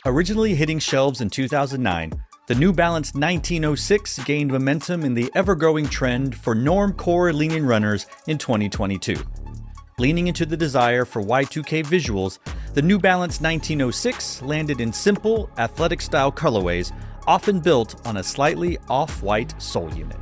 Originally hitting shelves in 2009, the New Balance 1906 gained momentum in the ever-growing trend for normcore leaning runners in 2022. Leaning into the desire for Y2K visuals, the New Balance 1906 landed in simple, athletic-style colorways, often built on a slightly off-white sole unit.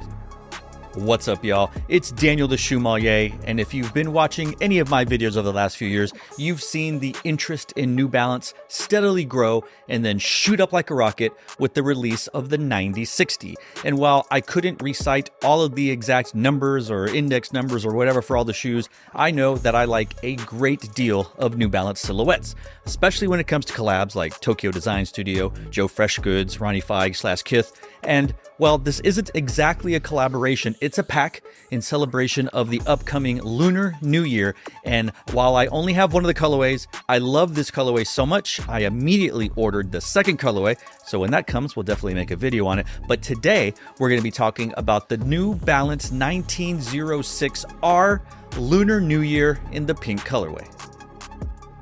What's up, y'all? It's Daniel the Shoemmelier, and if you've been watching any of my videos over the last few years, you've seen the interest in New Balance steadily grow and then shoot up like a rocket with the release of the 9060. And while I couldn't recite all of the exact numbers or index numbers or whatever for all the shoes, I know that I like a great deal of New Balance silhouettes, especially when it comes to collabs like Tokyo Design Studio, Joe Freshgoods, Ronnie Feig / Kith, and while this isn't exactly a collaboration, it's a pack in celebration of the upcoming Lunar New Year. And while I only have one of the colorways, I love this colorway so much, I immediately ordered the second colorway. So when that comes, we'll definitely make a video on it. But today, we're going to be talking about the New Balance 1906R Lunar New Year in the pink colorway.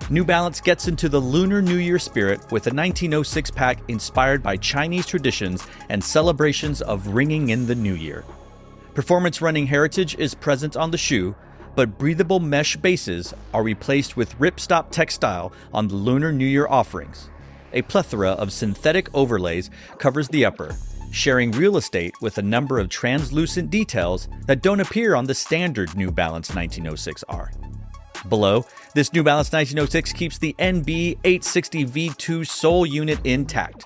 New Balance gets into the Lunar New Year spirit with a 1906 pack inspired by Chinese traditions and celebrations of ringing in the new year. Performance running heritage is present on the shoe, but breathable mesh bases are replaced with ripstop textile on the Lunar New Year offerings. A plethora of synthetic overlays covers the upper, sharing real estate with a number of translucent details that don't appear on the standard New Balance 1906R. Below, this New Balance 1906 keeps the NB860 V2 sole unit intact.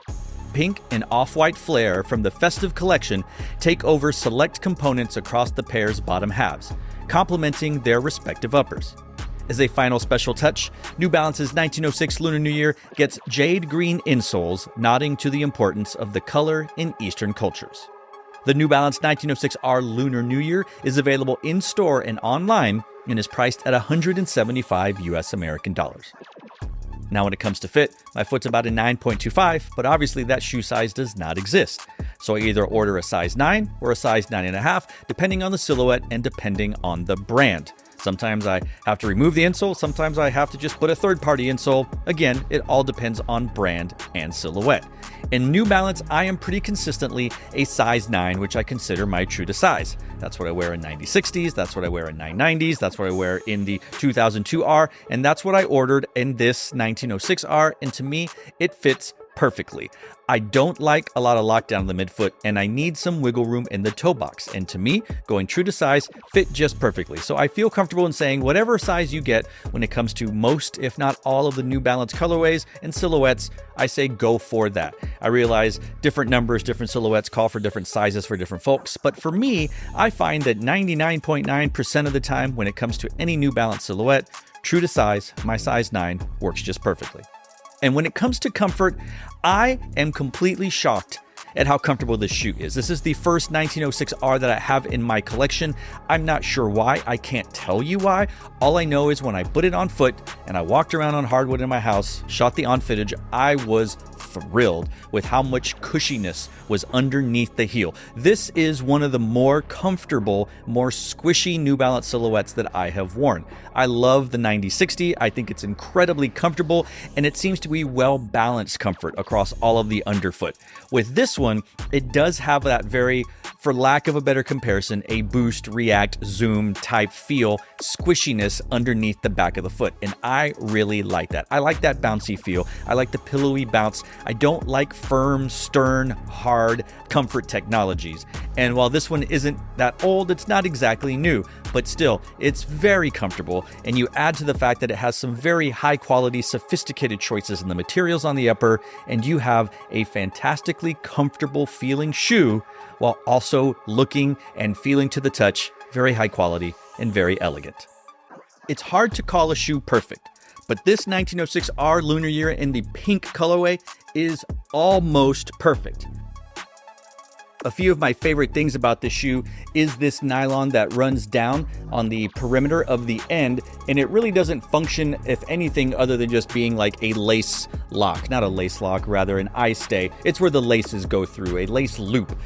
Pink and off-white flare from the festive collection take over select components across the pair's bottom halves, complementing their respective uppers. As a final special touch, New Balance's 1906 Lunar New Year gets jade green insoles, nodding to the importance of the color in Eastern cultures. The New Balance 1906R Lunar New Year is available in-store and online and is priced at $175 US American dollars. Now when it comes to fit, my foot's about a 9.25, but obviously that shoe size does not exist. So I either order a size 9 or a size 9.5, depending on the silhouette and depending on the brand. Sometimes I have to remove the insole, sometimes I have to just put a third-party insole. Again, it all depends on brand and silhouette. In New Balance, I am pretty consistently a size 9, which I consider my true to size. That's what I wear in 9060s, that's what I wear in 990s, that's what I wear in the 2002R, and that's what I ordered in this 1906R, and to me, it fits perfectly. I don't like a lot of lockdown in the midfoot, and I need some wiggle room in the toe box. And to me, going true to size fit just perfectly. So I feel comfortable in saying whatever size you get when it comes to most, if not all, of the New Balance colorways and silhouettes, I say go for that. I realize different numbers, different silhouettes call for different sizes for different folks. But for me, I find that 99.9% of the time when it comes to any New Balance silhouette, true to size, my size 9 works just perfectly. And when it comes to comfort, I am completely shocked at how comfortable this shoe is. This is the first 1906R that I have in my collection. I'm not sure why. I can't tell you why. All I know is when I put it on foot and I walked around on hardwood in my house, shot the on footage, I was thrilled with how much cushiness was underneath the heel. This is one of the more comfortable, more squishy New Balance silhouettes that I have worn. I love the 9060. I think it's incredibly comfortable, and it seems to be well-balanced comfort across all of the underfoot. With this one, it does have that very, for lack of a better comparison, a boost, react, zoom type feel, squishiness underneath the back of the foot. And I really like that. I like that bouncy feel. I like the pillowy bounce. I don't like firm, stern, hard comfort technologies. And while this one isn't that old, it's not exactly new, but still, it's very comfortable. And you add to the fact that it has some very high quality, sophisticated choices in the materials on the upper, and you have a fantastically comfortable feeling shoe while also looking and feeling to the touch very high quality and very elegant. It's hard to call a shoe perfect, but this 1906R Lunar Year in the pink colorway is almost perfect. A few of my favorite things about this shoe is this nylon that runs down on the perimeter of the end, and it really doesn't function, if anything, other than just being like a lace lock. Not a lace lock, rather an eye stay. It's where the laces go through, a lace loop.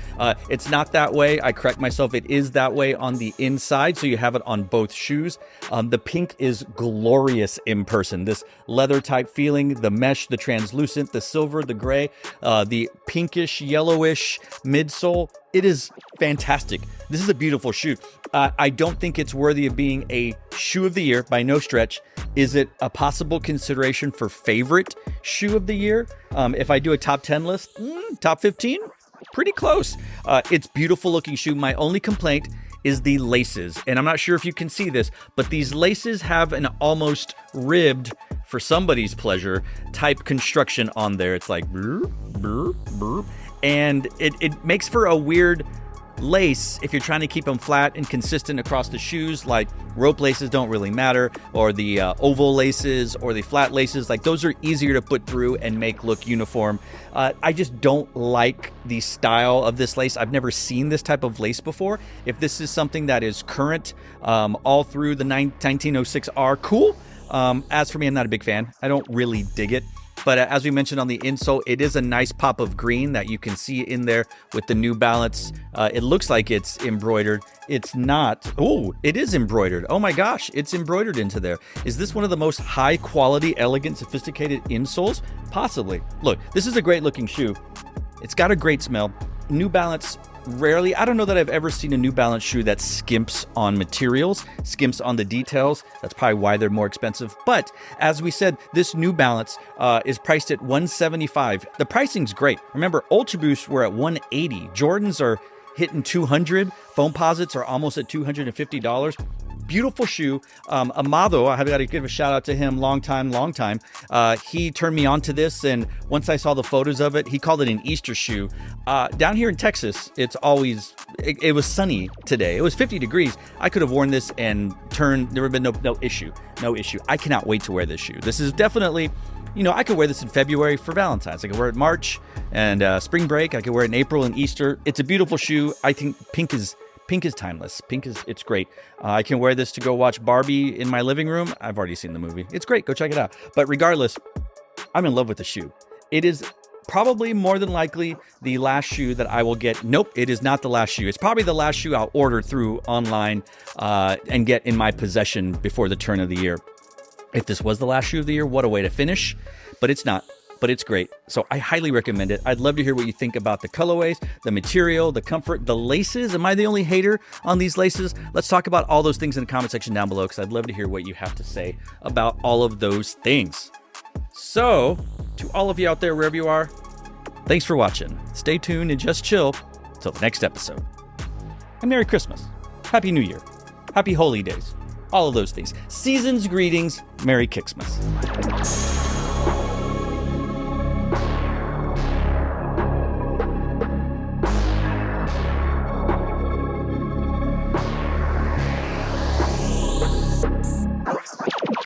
It's not that way. I correct myself. It is that way on the inside, so you have it on both shoes. The pink is glorious in person. This leather type feeling, the mesh, the translucent, the silver, the gray, the pinkish, yellowish midsole. It is fantastic. This is a beautiful shoe. I don't think it's worthy of being a shoe of the year by no stretch. Is it a possible consideration for favorite shoe of the year? If I do a top 10 list, top 15, pretty close. It's beautiful looking shoe. My only complaint is the laces. And I'm not sure if you can see this, but these laces have an almost ribbed, for somebody's pleasure, type construction on there. It's like, brr, brr, brr. And it makes for a weird lace if you're trying to keep them flat and consistent across the shoes. Like rope laces don't really matter, or the oval laces or the flat laces. Like those are easier to put through and make look uniform. I just don't like the style of this lace. I've never seen this type of lace before. If this is something that is current all through the 1906R, cool. As for me, I'm not a big fan. I don't really dig it. But as we mentioned on the insole, it is a nice pop of green that you can see in there with the New Balance. It looks like it's embroidered. It's not. Oh, it is embroidered. Oh my gosh, it's embroidered into there. Is this one of the most high quality, elegant, sophisticated insoles? Possibly. Look, this is a great looking shoe. It's got a great smell. New Balance rarely, I don't know that I've ever seen a New Balance shoe that skimps on materials, skimps on the details. That's probably why they're more expensive. But as we said, this New Balance is priced at $175. The pricing's great. Remember, Ultra Boosts were at $180. Jordans are hitting $200. Foamposites are almost at $250. Beautiful shoe. Amado, I have got to give a shout out to him. Long time. He turned me on to this, and once I saw the photos of it, he called it an Easter shoe. Down here in Texas, it was sunny today. It was 50 degrees. I could have worn this and turned. There would have been no issue. I cannot wait to wear this shoe. This is definitely, I could wear this in February for Valentine's. I could wear it in March and spring break. I could wear it in April and Easter. It's a beautiful shoe. I think pink is timeless. It's great. I can wear this to go watch Barbie in my living room. I've already seen the movie. It's great. Go check it out. But regardless, I'm in love with the shoe. It is probably more than likely the last shoe that I will get. Nope, it is not the last shoe. It's probably the last shoe I'll order through online and get in my possession before the turn of the year. If this was the last shoe of the year, what a way to finish. But it's not. But it's great. So I highly recommend it. I'd love to hear what you think about the colorways, the material, the comfort, the laces. Am I the only hater on these laces? Let's talk about all those things in the comment section down below, because I'd love to hear what you have to say about all of those things. So to all of you out there, wherever you are, thanks for watching. Stay tuned and just chill till the next episode. And Merry Christmas. Happy New Year. Happy Holy Days. All of those things. Season's greetings. Merry Kicksmas.